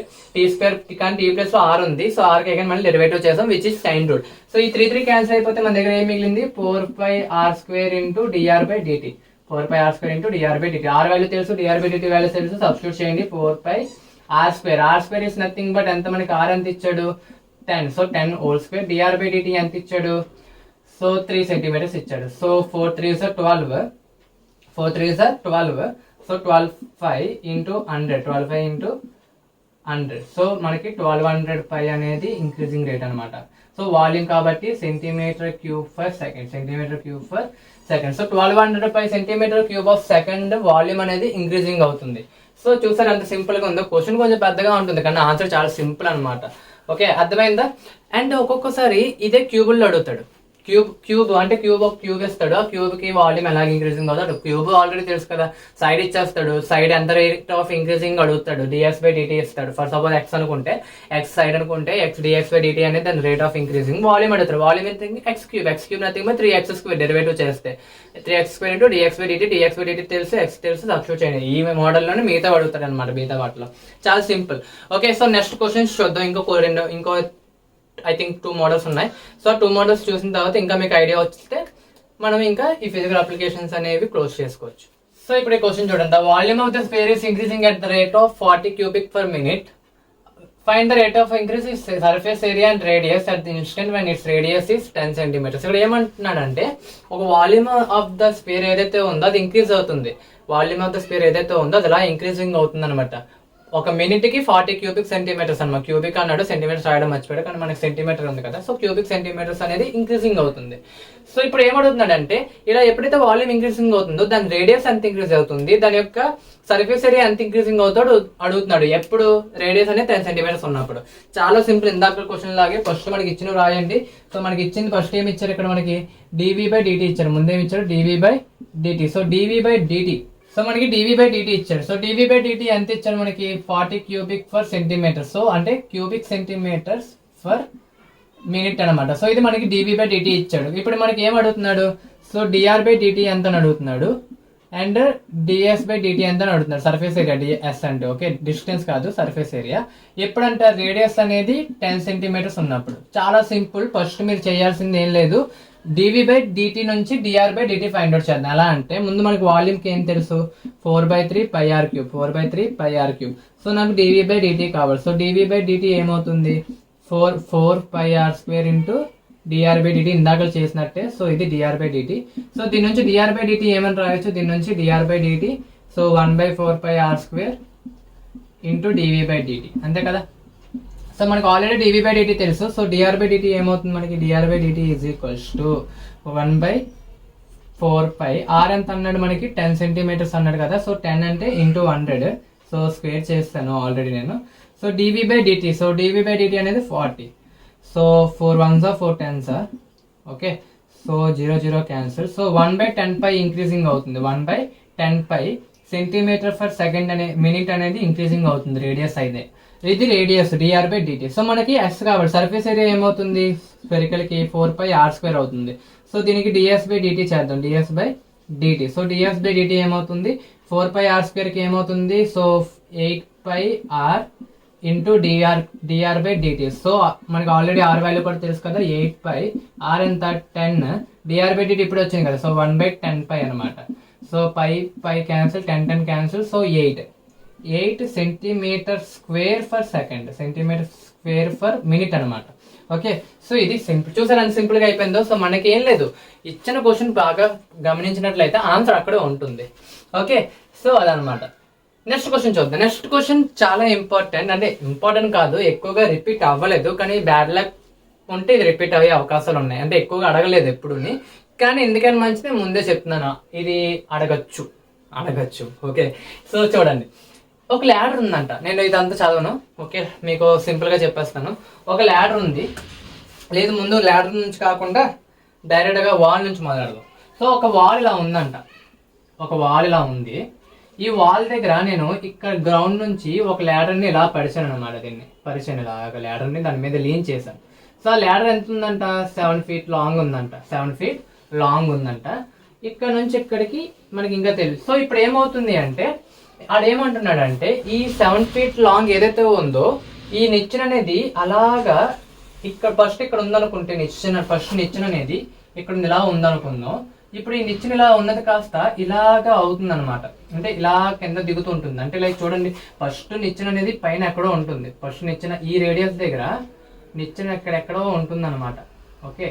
కానీ t ప్లేస్ లో r ఉంది. సో r కి మళ్ళీ డెరివేటివ్ చేసాం which is chain rule. So ఈ 3 క్యాన్సిల్ అయిపోతే మన దగ్గర ఏం మిగిలింది, 4πr square into dr by dt, 4πr square into dr by dt. r value తెలుసు, dr బై dt వాల్యూ తెలుసు, సబ్స్టిట్యూట్ చేయండి. 4πr square is nothing but ఎంత మనకి r ఎంత ఇచ్చాడు, 10. So 10 whole square. dr by dt ఎంత ఇచ్చాడు, సో 3 సెంటీమీటర్స్ ఇచ్చాడు. So 4 3 is 12, 4 3 is 12. So 12/5 into 100, 12/5 into 100. So మనకి 1200 π అనేది ఇంక్రీజింగ్ రేట్ అనమాట. సో వాల్యూమ్ కాబట్టి centimeter cube per second, centimeter cube per second. So 1200 π centimeter cube of second volume అనేది ఇంక్రీజింగ్ అవుతుంది. సో చూసారు ఎంత సింపుల్ గా ఉందో. క్వశ్చన్ కొంచెం పెద్దగా ఉంటుంది కానీ ఆన్సర్ చాలా సింపుల్ అనమాట. ఓకే, అర్థమైందా? అండ్ ఒక్కొక్కసారి ఇదే క్యూబుల్లో అడుగుతాడు. క్యూబ్ అంటే క్యూబ్ ఇస్తాడు. ఆ క్యూబ్ కి వాల్యూమ్ ఎలా ఇంక్రీజింగ్ అవుతాడు, క్యూబ్ ఆల్రెడీ తెలుసు కదా. సైడ్ ఇచ్చేస్తాడు, సైడ్ ఎంత రేట్ ఆఫ్ ఇంక్రీజింగ్ అడుగుతాడు, dx బై dt ఇస్తాడు. ఫర్ సపోజ్ x అనుకుంటే, x సైడ్ అనుకుంటే x dx బై dt అనేది దాని రేట్ ఆఫ్ ఇంక్రీజింగ్. వాల్యూమ్ అడుగుతాడు. వాల్యూమ్ ఎంత, x cube nothing by 3x square. Derivative చేస్తే 3x square into dx by dt తెలుసు, x తెలుసు, సబ్స్టిట్యూట్ చేయండి. ఈ మోడల్లోనే మిగతా అడుగుతాడు అనమాట, మిగతా వాటిలో. చాలా simple. Okay, so next questions చూద్దాం. ఇంకో ఐ థింక్ 2 మోడల్స్ ఉన్నాయి. సో 2 మోడల్స్ చూసిన తర్వాత ఇంకా మీకు ఐడియా వస్తే మనం ఇంకా ఈ ఫిజికల్ అప్లికేషన్స్ అనేవి క్లోజ్ చేసుకోవచ్చు. సో ఇప్పుడు ఈ క్వశ్చన్ చూడండి. The volume of the sphere is increasing at the rate of 40 cubic per minute. Find the rate of increase is surface area and radius at the instant when its radius is 10 centimeters. ఇక్కడ ఏమంటున్నాడంటే ఒక వాల్యూమ్ ఆఫ్ ద స్ఫియర్ ఏదైతే ఉందో అది ఇంక్రీజ్ అవుతుంది. వాల్యూమ్ ఆఫ్ ద స్ఫియర్ ఏదైతే ఉందో అది అలా ఇంక్రీజింగ్ అవుతుంది అనమాట. ఒక మినిట్ కి 40 cubic సెంటీమీటర్స్ అనమాట. క్యూబిక్ అన్నాడు, సెంటీమీటర్స్ రాయడం మర్చిపోయాడు, కానీ మనకి సెంటీమీటర్ ఉంది కదా. సో క్యూబిక్ సెంటీమీటర్స్ అనేది ఇంక్రీజింగ్ అవుతుంది. సో ఇప్పుడు ఏమడుగుతున్నాడంటే ఇలా ఎప్పుడైతే వాల్యూమ్ ఇంక్రీజింగ్ అవుతుందో దాని రేడియస్ ఎంత ఇంక్రీజ్ అవుతుంది, దాని యొక్క సర్ఫేస్ ఏరియా ఎంత ఇంక్రీజింగ్ అవుతాడు అడుగుతున్నాడు. ఎప్పుడు రేడియస్ అనేది 10 సెంటీమీటర్స్ ఉన్నప్పుడు. చాలా సింపుల్, ఇందాక క్వశ్చన్ లాగే ఫస్ట్ మనకి ఇచ్చిన రాయండి. సో మనకి ఇచ్చింది ఫస్ట్ ఏమి ఇచ్చారు, ఇక్కడ మనకి dv బై dt ఇచ్చారు. ముందేమి ఇచ్చారు, dv by dt. So dv by dt, so మనకి dv బై dt ఇచ్చాడు. సో dv బై dt ఎంత ఇచ్చాడు మనకి, 40 cubic per centimeter. సో అంటే క్యూబిక్ సెంటీమీటర్స్ ఫర్ మినిట్ అనమాట. సో ఇది మనకి dv బై dt ఇచ్చాడు. ఇప్పుడు మనకి ఏం అడుగుతున్నాడు, సో dr బై dt ఎంత అని అడుగుతున్నాడు అండ్ ds బై dt ఎంత అని అడుగుతున్నాడు. సర్ఫేస్ ఏరియా ds అంటే, ఓకే డిస్టెన్స్ కాదు, సర్ఫేస్ ఏరియా. ఎప్పుడంటే రేడియస్ అనేది 10 సెంటీమీటర్స్ ఉన్నప్పుడు. చాలా సింపుల్, ఫస్ట్ మీరు చేయాల్సింది ఏం లేదు, dv బై dt నుంచి dr by dt find out చేద్దాం. ఎలా అంటే ముందు మనకి వాల్యూమ్ కి ఏం తెలుసు, 4/3 πr cube, 4/3 πr cube. So నాకు dv బై dt కావాలి. సో dv బై dt ఏమవుతుంది, 4 πr square into dr by dt ఇందాక చేసినట్టే. సో ఇది dr బై dt. సో దీని నుంచి dr బై dt ఏమని రాయొచ్చు, దీని నుంచి dr by dt, so 1/4 πr square into dv by dt, అంతే కదా. సో మనకు ఆల్రెడీ dv బై dt తెలుసు. సో dr బై dt ఏమవుతుంది మనకి, dr by dt is equals to 1/4 π. r ఎంత అన్నాడు మనకి, 10 సెంటీమీటర్స్ అన్నాడు కదా. సో 10 అంటే ఇంటూ 100. సో స్క్వేర్ చేస్తాను ఆల్రెడీ నేను. So dv by dt, so dv by dt అనేది 40. So 4 1s are 4 10s are, okay. So 0 0 cancel. So 1/10 π increasing అవుతుంది. 1/10 π సెంటీమీటర్ ఫర్ సెకండ్ అనే మినిట్ అనేది ఇంక్రీజింగ్ అవుతుంది రేడియస్ అయితే. ఇది radius dr by dt. So మనకి s కాబట్టి సర్ఫేస్ ఏరియా ఏమవుతుంది స్పెరికల్ కి 4πr² అవుతుంది. సో దీనికి ds బై dt చేద్దాం, ds by dt. So ds by dt ఏమవుతుంది 4πr² కి ఏమవుతుంది, so 8πr into dr by dt. So మనకి ఆల్రెడీ r వాల్యూ కూడా తెలుసు కదా, 8πr ఎంత 10, dr బై dt ఇప్పుడు వచ్చింది కదా, సో 1/10π అనమాట. So pi cancel, 10 cancel, so 8 centimeter square for second, centimeter square for minute అనమాట. ఓకే, సో ఇది సింపుల్. చూసారు అంత సింపుల్ గా అయిపోయిందో. సో మనకి ఏం లేదు, ఇచ్చిన క్వశ్చన్ బాగా గమనించినట్లయితే ఆన్సర్ అక్కడే ఉంటుంది. ఓకే, సో అదనమాట. నెక్స్ట్ క్వశ్చన్ చూద్దాం. నెక్స్ట్ క్వశ్చన్ చాలా ఇంపార్టెంట్, అంటే ఇంపార్టెంట్ కాదు, ఎక్కువగా రిపీట్ అవ్వలేదు, కానీ బ్యాడ్ లక్ ఉంటే ఇది రిపీట్ అయ్యే అవకాశాలు ఉన్నాయి. అంటే ఎక్కువగా అడగలేదు ఎప్పుడుని, కానీ ఎందుకని మంచిది ముందే చెప్తున్నాను, ఇది అడగచ్చు. ఓకే, సో చూడండి, ఒక ల్యాడర్ ఉందంట. నేను ఇదంతా చదవను, ఓకే, మీకు సింపుల్ గా చెప్పేస్తాను. ఒక ల్యాడర్ ఉంది, లేదు ముందు ల్యాడర్ నుంచి కాకుండా డైరెక్ట్ గా వాల్ నుంచి మొదలెడదాం. సో ఒక వాల్ ఇలా ఉందంట, ఒక వాల్ ఇలా ఉంది. ఈ వాల్ దగ్గర నేను ఇక్కడ గ్రౌండ్ నుంచి ఒక ల్యాడర్ ని ఇలా పరిచాను అనమాట. దీన్ని పరిచాను ఇలా, ఒక ల్యాడర్ ని దాని మీద లీన్ చేశాను. సో ఆ ల్యాడర్ ఎంత ఉందంట, 7 feet లాంగ్ ఉందంట, 7 feet లాంగ్ ఉందంట. ఇక్కడ నుంచి ఇక్కడికి మనకి ఇంకా తెలియదు. సో ఇప్పుడు ఏమవుతుంది అంటే ఆడేమంటున్నాడంటే ఈ 7 feet లాంగ్ ఏదైతే ఉందో ఈ నిచ్చెన అనేది అలాగా ఇక్కడ ఫస్ట్ ఇక్కడ ఉందనుకుంటే ఫస్ట్ నిచ్చెన అనేది ఇక్కడ ఇలా ఉందనుకుందాం. ఇప్పుడు ఈ నిచ్చెన ఇలా ఉన్నది కాస్త ఇలాగా అవుతుంది అనమాట. అంటే ఇలా కింద దిగుతుంటుంది. అంటే లైక్ చూడండి, ఫస్ట్ నిచ్చెన అనేది పైన ఎక్కడో ఉంటుంది. ఫస్ట్ నిచ్చెన ఈ రేడియస్ దగ్గర నిచ్చెన ఎక్కడెక్కడో ఉంటుంది అనమాట. ఓకే,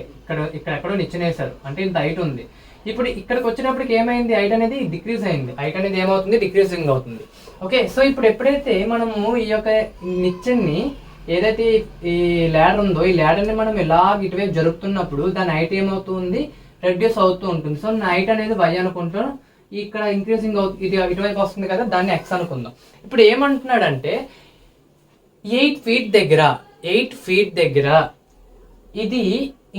ఇక్కడెక్కడో నిచ్చెన వేశారు, అంటే ఇంత హైట్ ఉంది. ఇప్పుడు ఇక్కడికి వచ్చినప్పటికి ఏమైంది, హైట్ అనేది డిక్రీజ్ అయింది. హైట్ అనేది ఏమవుతుంది, డిక్రీజింగ్ అవుతుంది. ఓకే, సో ఇప్పుడు ఎప్పుడైతే మనము ఈ యొక్క నిచ్చెన్ని ఏదైతే ఈ ల్యాడర్ ఉందో ఈ ల్యాడర్ ని మనం ఇలా ఇటువైపు జరుపుతున్నప్పుడు దాని హైట్ ఏమవుతుంది, రెడ్యూస్ అవుతూ ఉంటుంది. సో నైట్ అనేది y అనుకుంటాం, ఇక్కడ ఇంక్రీజింగ్ ఇది ఇటువైపు వస్తుంది కదా, దాన్ని x అనుకుందాం. ఇప్పుడు ఏమంటున్నాడంటే 8 feet దగ్గర ఇది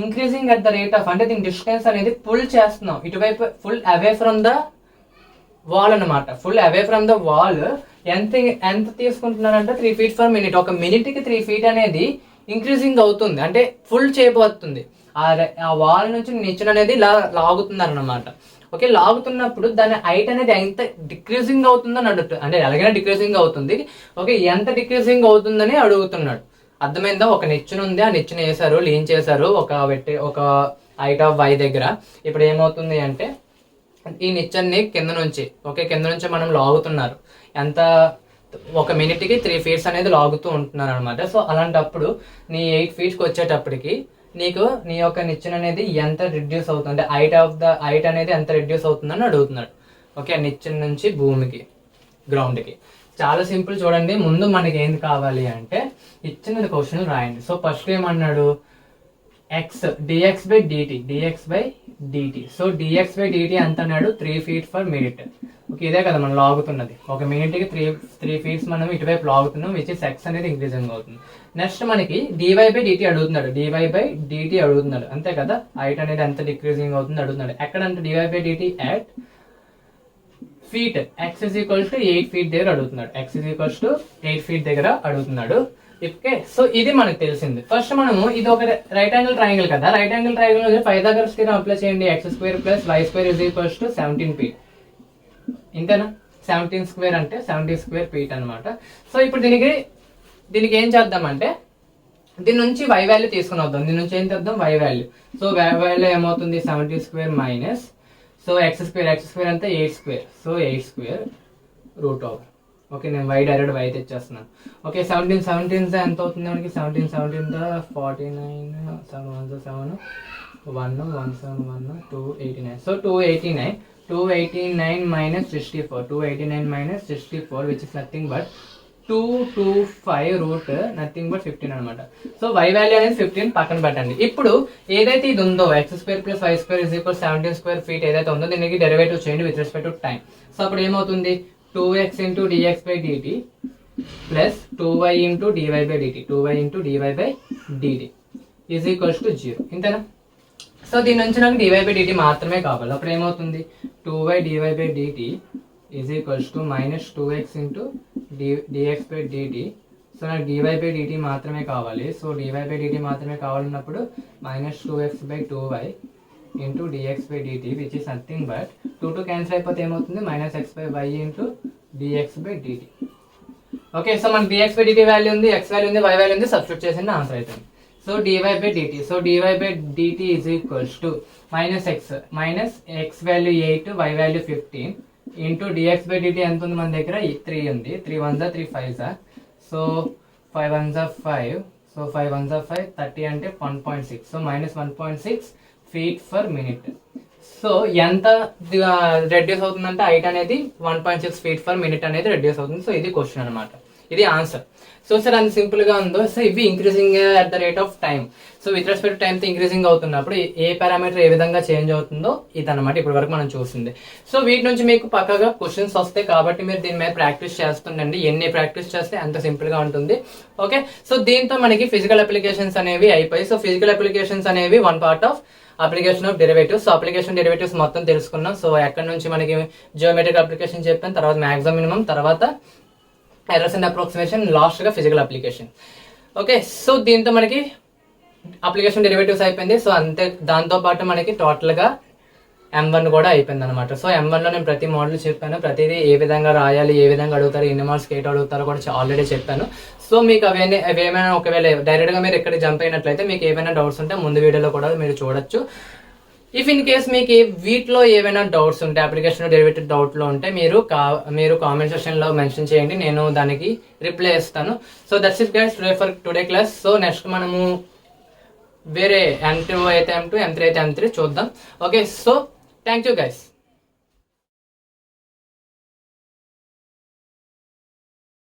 increasing at the rate of, అంటే దీని డిస్టెన్స్ అనేది పుల్ చేస్తున్నాం ఇటువైపు, pull away from the wall అనమాట. Pull away from the wall ఎంత తీసుకుంటున్నారంటే 3 feet per minute. ఒక మినిట్ కి 3 feet అనేది ఇంక్రీజింగ్ అవుతుంది, అంటే ఫుల్ చేయబోతుంది. ఆ వాల్ నుంచి నిచ్చెన అనేది లాగుతున్నారు అనమాట. ఓకే, లాగుతున్నప్పుడు దాని హైట్ అనేది ఎంత డిక్రీజింగ్ అవుతుందని అడుగుతుంది, అంటే ఎలాగైనా డిక్రీజింగ్ అవుతుంది. ఓకే, ఎంత డిక్రీజింగ్ అవుతుందని అడుగుతున్నాడు. అర్థమైందా? ఒక నిచ్చెన ఉంది, ఆ నిచ్చెన వేసారు, లీన్ చేశారు ఒక హైట్ ఆఫ్ y దగ్గర. ఇప్పుడు ఏమవుతుంది అంటే ఈ నిచ్చెన్ని కింద నుంచి మనం లాగుతున్నారు. ఎంత, ఒక మినిట్ కి 3 feet అనేది లాగుతూ ఉంటున్నారు అనమాట. సో అలాంటప్పుడు నీ 8 feet వచ్చేటప్పటికి నీకు నీ యొక్క నిచ్చెన అనేది ఎంత రిడ్యూస్ అవుతుంది, హైట్ అనేది ఎంత రిడ్యూస్ అవుతుందని అడుగుతున్నాడు. ఓకే, నిచ్చెన నుంచి భూమికి, గ్రౌండ్ కి. చాలా సింపుల్. చూడండి, ముందు మనకి ఏంది కావాలి అంటే ఇచ్చిన క్వశ్చన్ రాయండి. సో ఫస్ట్ ఏమన్నాడు, dx by dt. So dx by dt ఎంత అన్నాడు, 3 feet per minute. ఓకే, ఇదే కదా మనం లాగుతున్నది. ఒక మినిట్ కి 3 feet మనం ఇటువైపు లాగుతున్నాం, విచ్ ఇస్ x అనేది ఇంక్రీజింగ్ అవుతుంది. నెక్స్ట్ మనకి dy బై dt అడుగుతున్నాడు, అంతే కదా. హైట్ అనేది ఎంత డిక్రీజింగ్ అవుతుంది అడుగుతున్నాడు. ఎక్కడంటే dy by dt at feet, x is equals to 8 feet దగ్గర అడుగుతున్నాడు. ఓకే, సో ఇది మనకు తెలిసింది. ఫస్ట్ మనము ఇది ఒక రైట్ యాంగిల్ ట్రయాంగిల్ కదా, right angle triangle Pythagoras theorem apply చేయండి. x² + y² is equals to 17 feet. ఇంతేనా? 17 square అంటే 70 square feet అనమాట. సో ఇప్పుడు దీనికి ఏం చేద్దామంటే దీని నుంచి y వాల్యూ తీసుకుని వద్దాం. దీని నుంచి ఏం చేద్దాం, y value. So y value ఏమవుతుంది, 70 square minus, so x square అంటే 8 square. So 8 square root over. Okay, నేను y డైరెక్ట్ y తెచ్చేస్తున్నాను. ఓకే, 17 ఎంత అవుతుంది మనకి, 17 49, 7 1 7 1 1 7 1 289. So 289 minus 64, 289 minus 64, which is nothing but 225 root nothing but 15 అనమాట. సో y వాల్యూ అనేది 15 పక్కన పెట్టండి. ఇప్పుడు ఏదైతే ఇది ఉందో x² + y² is equal 17 square feet ఏదైతే ఉందో దీనికి డెరివేటివ్ చేయండి with respect to time. So అప్పుడు ఏమవుతుంది, 2x into dx by dt plus 2y into dy by dt is equals to 0. ఇంతేనా? సో దీని నుంచి నాకు dy by dt మాత్రమే కావాలి. అప్పుడు ఏమవుతుంది, 2y dy by dt is equals to minus 2x into dx by dt. So so నాకు dy/dt మాత్రమే కావాలి. సో dy/dt మాత్రమే కావాలన్నప్పుడు -2x/2y into dx/dt which is nothing but 2 cancel అయిపోతే ఏమవుతుంది -x/y into dx/dt. Okay, so మనకి dx/dt వాల్యూ ఉంది, x వాల్యూ ఉంది, y వాల్యూ ఉంది, సబ్స్టిట్యూట్ చేసిన ఆన్సర్ అవుతుంది. So dy/dt, so dy/dt is equals to x value 8, y value 15 into dx/dt ఎంత ఉంది మన దగ్గర 3 ఉంది. 3 1 3 5 సో 5 1 5, సో 5 1 5 30 అంటే 1.6, so -1.6 feet for minute. So ఎంత రెడ్యూస్ అవుతుందంటే హైట్ అనేది 1.6 ఫీట్ ఫర్ మినిట్ అనేది రెడ్యూస్ అవుతుంది. సో ఇది క్వశ్చన్ అనమాట, ఇది ఆన్సర్. సో సార్ అంత సింపుల్ గా ఉందో. సో ఇవి increasing at the rate of time. So with respect time తో ఇంక్రీజింగ్ అవుతున్నప్పుడు ఏ పారామీటర్ ఏ విధంగా చేంజ్ అవుతుందో ఇది అనమాట ఇప్పటి వరకు మనం చూసింది. సో వీటి నుంచి మీకు పక్కగా క్వశ్చన్స్ వస్తాయి కాబట్టి మీరు దీని మీద ప్రాక్టీస్ చేస్తుండండి. ఎన్ని ప్రాక్టీస్ చేస్తే అంత సింపుల్ గా ఉంటుంది. ఓకే, సో దీంతో మనకి ఫిజికల్ అప్లికేషన్స్ అనేవి అయిపోయి. సో ఫిజికల్ అప్లికేషన్స్ అనేవి one part of application of derivatives. So application derivatives మొత్తం తెలుసుకున్నాం. సో ఎక్కడ నుంచి మనకి జియోమెట్రిక్ అప్లికేషన్ చెప్పాను, తర్వాత మాక్సిమం మినిమం, తర్వాత ఎర్రర్స్ అండ్ అప్రాక్సిమేషన్, లాస్ట్ గా ఫిజికల్ అప్లికేషన్. ఓకే, సో దీంతో మనకి అప్లికేషన్ డెరివేటివ్స్ అయిపోయింది. సో అంతే, దాంతో పాటు మనకి టోటల్ గా M1 కూడా అయిపోయింది అనమాట. సో M1 లో నేను ప్రతి మోడల్ చెప్పాను, ప్రతిదీ ఏ విధంగా రాయాలి, ఏ విధంగా అడుగుతారు, ఎన్ని మార్క్స్ కేట్ అడుగుతారో కూడా ఆల్రెడీ చెప్పాను. సో మీకు అవేమైనా ఒకవేళ డైరెక్ట్ గా మీరు ఎక్కడ జంప్ అయినట్లయితే మీకు ఏమైనా డౌట్స్ ఉంటే ముందు వీడియోలో కూడా మీరు చూడొచ్చు. ఇఫ్ ఇన్ కేస్ మీకు వీటిలో ఏమైనా డౌట్స్ ఉంటే, అప్లికేషన్ డెరివేటివ్ డౌట్ లో ఉంటే మీరు కామెంట్ సెక్షన్ లో మెన్షన్ చేయండి, నేను దానికి రిప్లై ఇస్తాను. So that's it guys for today class. So next మనము వేరే M2 అయితే M2, M3 అయితే M3 చూద్దాం. Okay, so thank you guys.